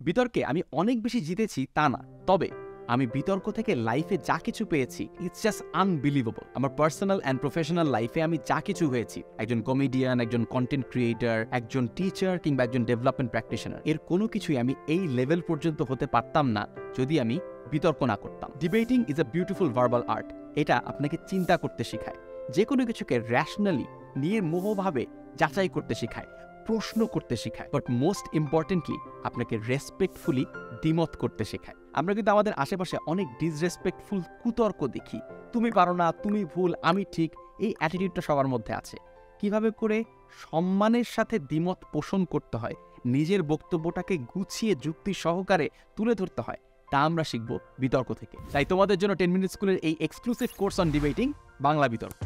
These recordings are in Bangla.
বিতর্কে আমি অনেক বেশি জিতেছি তা না, তবে আমি বিতর্ক থেকে লাইফে যা কিছু পেয়েছি ইটস জাস্ট আনবিলিভেবল। আমার পার্সোনাল অ্যান্ড প্রফেশনাল লাইফে আমি যা কিছু হয়েছি, একজন কমেডিয়ান, একজন কন্টেন্ট ক্রিয়েটর, একজন টিচার কিংবা একজন ডেভেলপমেন্ট প্র্যাকটিশনার, এর কোনো কিছুই আমি এই লেভেল পর্যন্ত হতে পারতাম না যদি আমি বিতর্ক না করতাম। Debating is a beautiful verbal art. এটা আপনাকে চিন্তা করতে শেখায়, যে কোনো কিছুকে র্যাশনালি নির্মোহভাবে যাচাই করতে শেখায়, প্রশ্ন করতে শেখায়, বাট মোস্ট ইম্পর্টেন্টলি আপনাকে রেসপেক্টফুলি দ্বিমত করতে শেখায়। আমরা কিন্তু আমাদের আশেপাশে অনেক ডিসরেসপেক্টফুল কুতর্ক দেখি, তুমি পারো না, তুমি ভুল, আমি ঠিক, এই অ্যাটিটিউডটা সবার মধ্যে আছে। কিভাবে করে সম্মানের সাথে দ্বিমত পোষণ করতে হয়, নিজের বক্তব্যটাকে গুছিয়ে যুক্তি সহকারে তুলে ধরতে হয়, তা আমরা শিখব বিতর্ক থেকে। তাই তোমাদের জন্য 10 মিনিট স্কুলের এই exclusive course on debating, Bangla বিতর্ক।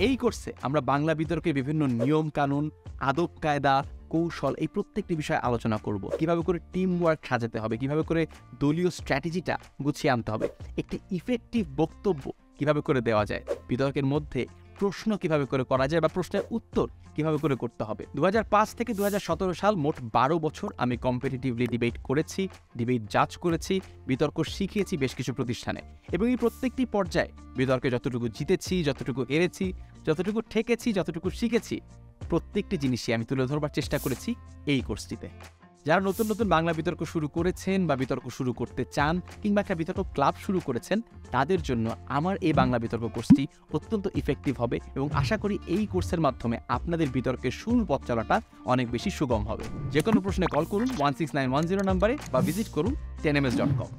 এই কোর্সে আমরা বাংলা বিতর্কের বিভিন্ন নিয়ম কানুন, আদব কায়দা, কৌশল, এই প্রত্যেকটি বিষয়ে আলোচনা করব। কিভাবে করে টিম ওয়ার্ক সাজাতে হবে, কিভাবে করে দলীয় স্ট্র্যাটেজিটা গুছিয়ে আনতে হবে, একটি ইফেক্টিভ বক্তব্য কিভাবে করে দেওয়া যায়, বিতর্কের মধ্যে প্রশ্ন কিভাবে করে করা যায় বা প্রশ্নের উত্তর কিভাবে করে করতে হবে। 2005 থেকে 2017 সাল মোট 12 বছর আমি কম্পিটিটিভলি ডিবেট করেছি, ডিবেট জাজ করেছি, বিতর্ক শিখিয়েছি বেশ কিছু প্রতিষ্ঠানে, এবং এই প্রত্যেকটি পর্যায়ে বিতর্কে যতটুকু জিতেছি, যতটুকু হেরেছি, যতটুকু ঠেকেছি, যতটুকু শিখেছি, প্রত্যেকটি জিনিসই আমি তুলে ধরবার চেষ্টা করেছি এই কোর্সটিতে। যারা নতুন নতুন বাংলা বিতর্ক শুরু করেছেন বা বিতর্ক শুরু করতে চান কিংবা একটা বিতর্ক ক্লাব শুরু করেছেন, তাদের জন্য আমার এই বাংলা বিতর্ক কোর্সটি অত্যন্ত ইফেক্টিভ হবে, এবং আশা করি এই কোর্সের মাধ্যমে আপনাদের বিতর্কের শুরুর পথ চলাটা অনেক বেশি সুগম হবে। যে কোনো প্রশ্নে কল করুন 16910 নম্বরে বা ভিজিট করুন 10ms.com।